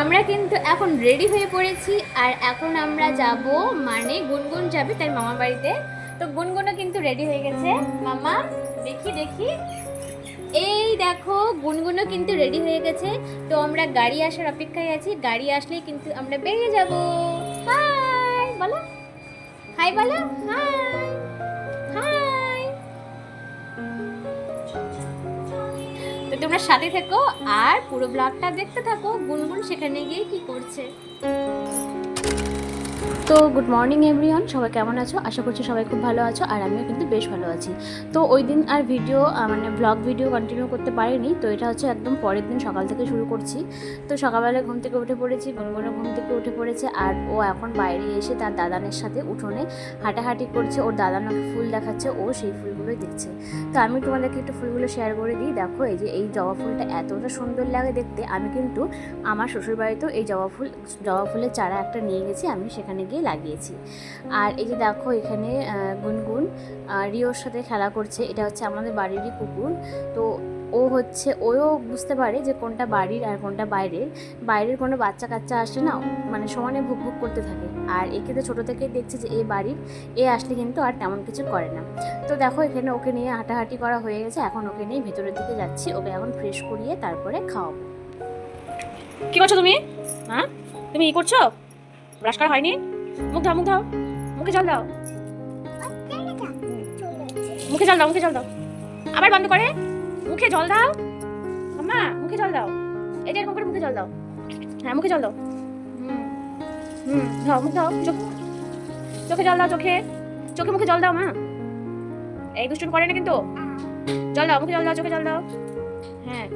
আমরা কিন্তু এখন রেডি হয়ে পড়েছি আর এখন আমরা যাব, মানে গুনগুন যাবে তার মামার বাড়িতে। তো গুনগুনও কিন্তু রেডি হয়ে গেছে। মামা দেখি দেখি, এই দেখো গুনগুনও কিন্তু রেডি হয়ে গেছে। তো আমরা গাড়ি আসার অপেক্ষায় আছি, গাড়ি আসলেই কিন্তু আমরা বেরিয়ে যাব। হাই বলো, হাই বলো, হাই হাই। তো তোমরা সাথে থেকো আর পুরো ব্লগটা দেখতে থাকো গুনগুন সেখানে গিয়ে কি করছে। তো গুড মর্নিং এভরিওয়ান, সবাই কেমন আছো? আশা করছি সবাই খুব ভালো আছো আর আমিও কিন্তু বেশ ভালো আছি। তো ওই দিন আর ভিডিও মানে ব্লগ ভিডিও কন্টিনিউ করতে পারিনি, তো এটা হচ্ছে একদম পরের দিন সকাল থেকে শুরু করছি। তো সকালবেলা ঘুম থেকে উঠে পড়েছি, গুনগুনও ঘুম থেকে উঠে পড়েছে আর ও এখন বাইরে এসে তার দাদানের সাথে উঠোনে হাঁটাহাঁটি করছে। ওর দাদানকে ফুল দেখাচ্ছে, ও সেই ফুলগুলোই দেখছে। তো আমি তোমাদেরকে একটু ফুলগুলো শেয়ার করে দিই। দেখো এই যে এই জবা ফুলটা এতটা সুন্দর লাগে দেখতে। আমি কিন্তু আমার শ্বশুরবাড়িতেও এই জবা ফুলের চারা একটা নিয়ে গেছি, আমি সেখানে গিয়ে লাগিয়েছি। আর এই যে দেখো এখানে গুনগুন রিওর সাথে খেলা করছে। এটা হচ্ছে আমাদের বাড়িরই কুকুর। তো ওও বুঝতে পারে যে কোনটা বাড়ির আর কোনটা বাইরের কোনো বাচ্চা কাচ্চা আসলে না মানে সমানে ভুক ভুক করতে থাকে। আর একে তো ছোটো থেকেই দেখছে যে এ বাড়ির, এ আসলে কিন্তু আর তেমন কিছু করে না। তো দেখো এখানে ওকে নিয়ে হাঁটাহাঁটি করা হয়ে গেছে, এখন ওকে নিয়ে ভেতরের দিকে যাচ্ছি। ওকে এখন ফ্রেশ করিয়ে তারপরে খাওয়াবো। কি করছো তুমি? হ্যাঁ তুমি কি করছো? ব্রাশ করা হয়নি? মুখ দাও, মুখ দাও, মুখে জল দাও, মুখে জল দাও, মুখে জল দাও। আবার বন্ধ করে মুখে জল দাও। আম্মা মুখে জল দাও, এই যে এরকম করে মুখে জল দাও। হ্যাঁ মুখে জল দাও। দাও, মুখ দাও, চোখে জল দাও, চোখে চোখে মুখে জল দাও। মা এই দুষ্টুমি করে না কিন্তু। জল দাও, মুখে জল দাও, চোখে জল দাও। হ্যাঁ।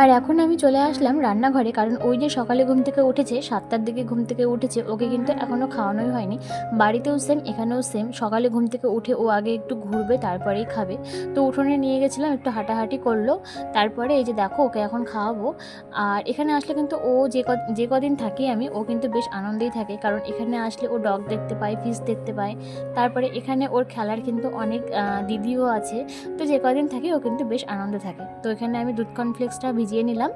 আর এখন আমি চলে আসলাম রান্নাঘরে, কারণ ওই যে সকালে ঘুম থেকে উঠেছে, 7টার দিকে ঘুম থেকে উঠেছে, ওকে কিন্তু এখনও খাওয়ানোই হয়নি। বাড়িতেও সেম, এখানেও সেম। সকালে ঘুম থেকে উঠে ও আগে একটু ঘুরবে তারপরেই খাবে। তো উঠোনে নিয়ে গেছিলাম, একটু হাঁটাহাঁটি করলো, তারপরে এই যে দেখো ওকে এখন খাওয়াবো। আর এখানে আসলে কিন্তু ও যে কদিন থাকি আমি, ও কিন্তু বেশ আনন্দেই থাকে, কারণ এখানে আসলে ও ডগ দেখতে পায়, ফিশ দেখতে পায়। তারপরে এখানে ওর খেলার কিন্তু অনেক দিদিও আছে। তো যে কদিন থাকি ও কিন্তু বেশ আনন্দে থাকে। তো এখানে আমি দুধ কর্নফ্লেক্সটা ভিজিয়ে নিলাম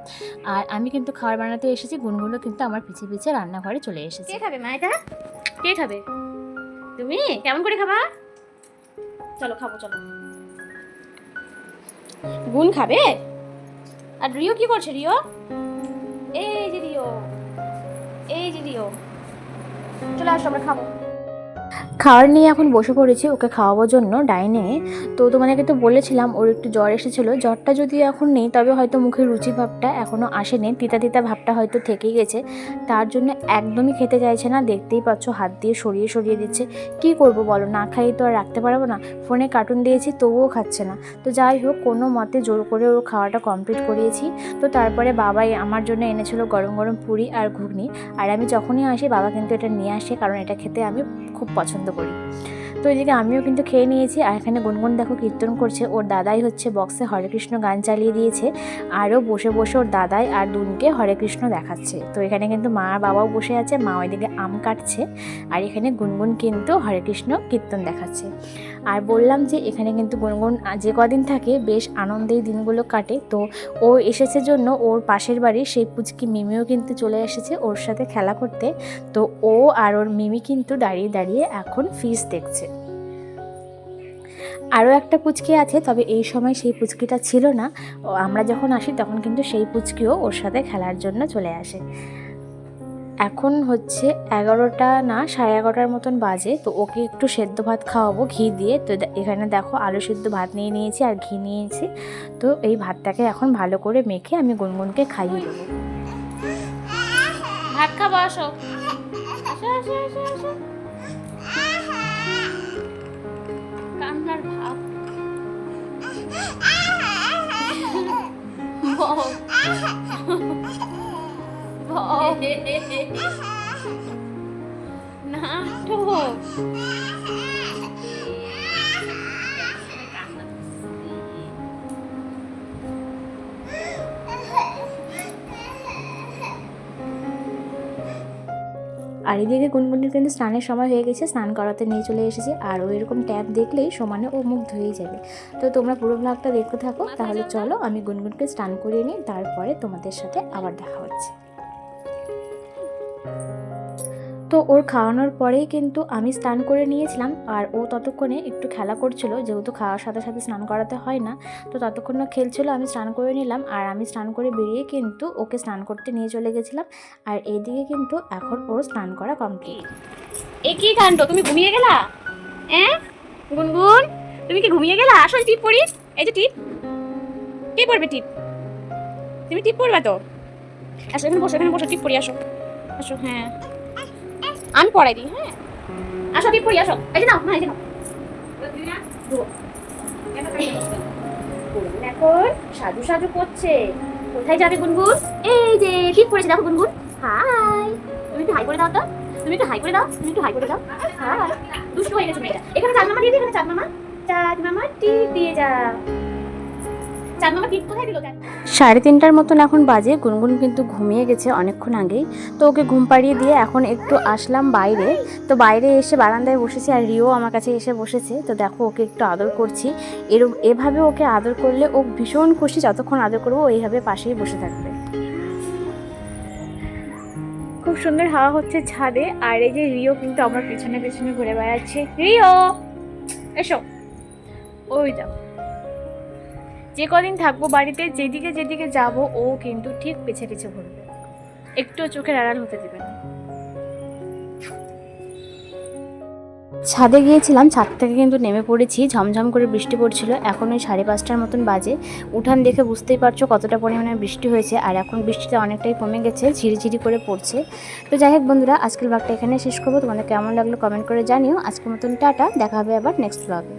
আর আমি কিন্তু খাবার বানাতে এসেছি। গুনগুনও কিন্তু আমার পিছে পিছে রান্নাঘরে চলে এসেছে। কে খাবে মা এটা? কে খাবে? তুমি কেমন করে খাবা? চলো খাবো, চলো। গুন খাবে। আর রিও কি করছে? রিও, এই যে রিও, এই যে রিও, চলে আসো আমরা খাবো। খাওয়ার নিয়ে এখন বসে পড়েছি ওকে খাওয়াবার জন্য ডাইনিংয়ে। তো তোমাদেরকে তো বলেছিলাম ওর একটু জ্বর এসেছিলো। জ্বরটা যদি এখন নেই, তবে হয়তো মুখের রুচি ভাবটা এখনও আসেনি, তিতা তিতা ভাবটা হয়তো থেকেই গেছে। তার জন্য একদমই খেতে চাইছে না, দেখতেই পাচ্ছ হাত দিয়ে সরিয়ে সরিয়ে দিচ্ছে। কি করব বলো, না খাইয়ে তো আর রাখতে পারবো না। ফোনে কার্টুন দিয়েছি তবুও খাচ্ছে না। তো যাই হোক, কোনো মতে জোর করে ওর খাওয়াটা কমপ্লিট করিয়েছি। তো তারপরে বাবাই আমার জন্য এনেছিল গরম গরম পুরি আর ঘুগনি। আর আমি যখনই আসি বাবা কিন্তু এটা নিয়ে আসে, কারণ এটা খেতে আমি খুব পছন্দ করি। তো এদিকে আমিও কিন্তু খেয়ে নিয়েছি। আর এখানে গুনগুন দেখো কীর্তন করছে। ওর দাদাই হচ্ছে বক্সে হরে কৃষ্ণ গান চালিয়ে দিয়েছে, আরও বসে বসে ওর দাদাই আর দুনকে হরে কৃষ্ণ দেখাচ্ছে। তো এখানে কিন্তু মা বাবাও বসে আছে, মা ওইদিকে আম কাটছে আর এখানে গুনগুন কিন্তু হরে কৃষ্ণ কীর্তন দেখাচ্ছে। আর বললাম যে এখানে কিন্তু গুনগুন যে কদিন থাকে বেশ আনন্দেই দিনগুলো কাটে। তো ও এসেছে জন্য ওর পাশের বাড়ির সেই পুচকি মিমিও কিন্তু চলে এসেছে ওর সাথে খেলা করতে। তো ও আর ওর মিমি কিন্তু দাঁড়িয়ে দাঁড়িয়ে এখন ফিশ দেখছে। আরও একটা পুচকি আছে, তবে এই সময় সেই পুচকিটা ছিল না। আমরা যখন আসি তখন কিন্তু সেই পুচকিও ওর সাথে খেলার জন্য চলে আসে। এখন হচ্ছে 11টা না 11:30 মতন বাজে। তো ওকে একটু সেদ্ধ ভাত খাওয়াবো ঘি দিয়ে। তো এখানে দেখো আলু সেদ্ধ ভাত নিয়ে নিয়েছি আর ঘি নিয়েছি। তো এই ভাতটাকে এখন ভালো করে মেখে আমি গুনগুনকে খাইয়ে দেবো। ভাত খাবো, আসো আসো আসো আসো আসো। কান্নার ভাব নাটক। আর এদিকে গুনগুনের কিন্তু স্নানের সময় হয়ে গেছে, স্নান করাতে নিয়ে চলে এসেছে। আর ও এরকম ট্যাপ দেখলেই সমানে ও মুখ ধুয়েই যাবে। তো তোমরা পুরো ব্লগটা দেখতে থাকো। তাহলে চলো আমি গুনগুনকে স্নান করিয়ে নিই, তারপরে তোমাদের সাথে আবার দেখা হচ্ছে। তো ওর খাওয়ানোর পরেই কিন্তু আমি স্নান করে নিয়েছিলাম, আর ও ততক্ষণে একটু খেলা করছিল, যেহেতু খাওয়ার সাথে সাথে স্নান করাতে হয় না। তো ততক্ষণ খেলছিল, আমি স্নান করে নিলাম। আর আমি স্নান করে বেরিয়ে কিন্তু ওকে স্নান করতে নিয়ে চলে গেছিলাম। আর এইদিকে কিন্তু এখন ওর স্নান করা কমপ্লিট। এ কি কাণ্ড, তুমি ঘুমিয়ে গেলা? গুনগুন, তুমি কি ঘুমিয়ে গেলা? আসো টিপ পড়ি। এই যে টিপ, কে পড়বে টিপ? তুমি টিপ পড়বা তো? আসো এখানে বসো, এখানে বসো, টিপ পড়ি। আসো আসো, হ্যাঁ আমি পড়াই দিই। হ্যাঁ আসো টিপ পড়ি, আসো। এই যে নাও, না এই যে নাও। গুনগুন এখন সাজু সাজু করছে। কোথায় যাবে গুনগুন? এই যে টিপ পড়েছে, দেখো গুনগুন। হাই, তুমি একটু হাই করে দাও তো। তুমি একটু হাই করে দাও, তুমি একটু হাই করে দাও। হাই, দুষ্ট হয়ে গেছে মেয়েটা। এখানে চাঁদ মামা দিয়ে দিই, এখানে চাঁদ মামা। চাঁদ মামা টিপ দিয়ে যাও। 3:30 মতন এখন বাজে। গুনগুন কিন্তু ঘুমিয়ে গেছে অনেকক্ষণ আগেই। তো ওকে ঘুম পাড়িয়ে দিয়ে এখন একটু আসলাম বাইরে। তো বাইরে এসে বারান্দায় বসেছি, আর রিও আমার কাছে এসে বসেছে। তো দেখো ওকে একটু আদর করছি। এভাবে ওকে আদর করলে ও ভীষণ খুশি। যতক্ষণ আদর করবো ও এইভাবে পাশেই বসে থাকবে। খুব সুন্দর হাওয়া হচ্ছে ছাদে। আর এই যে রিও কিন্তু আমার পিছনে পিছনে ঘুরে বেড়াচ্ছে। রিও এসো, ওই যাও। যে কদিন থাকবো বাড়িতে, যেদিকে যেদিকে যাব ও কিন্তু ঠিক পিছে পিছে ঘুরবে, একটু চোখের আড়াল হতে দেবে না। ছাদে গিয়েছিলাম, ছাদ থেকে কিন্তু নেমে পড়েছি। ঝমঝম করে বৃষ্টি পড়ছিল। এখন ওই 5:30 মতন বাজে। উঠান দেখে বুঝতেই পারছো কতটা পরিমাণে বৃষ্টি হয়েছে। আর এখন বৃষ্টিটা অনেকটাই কমে গেছে, ঝিরিঝিরি করে পড়ছে। তো যাই হোক বন্ধুরা, আজকের ব্লগটা এখানে শেষ করবো। তোমাদের কেমন লাগলো কমেন্ট করে জানিও। আজকের মতন টাটা, দেখা হবে আবার নেক্সট ব্লগে।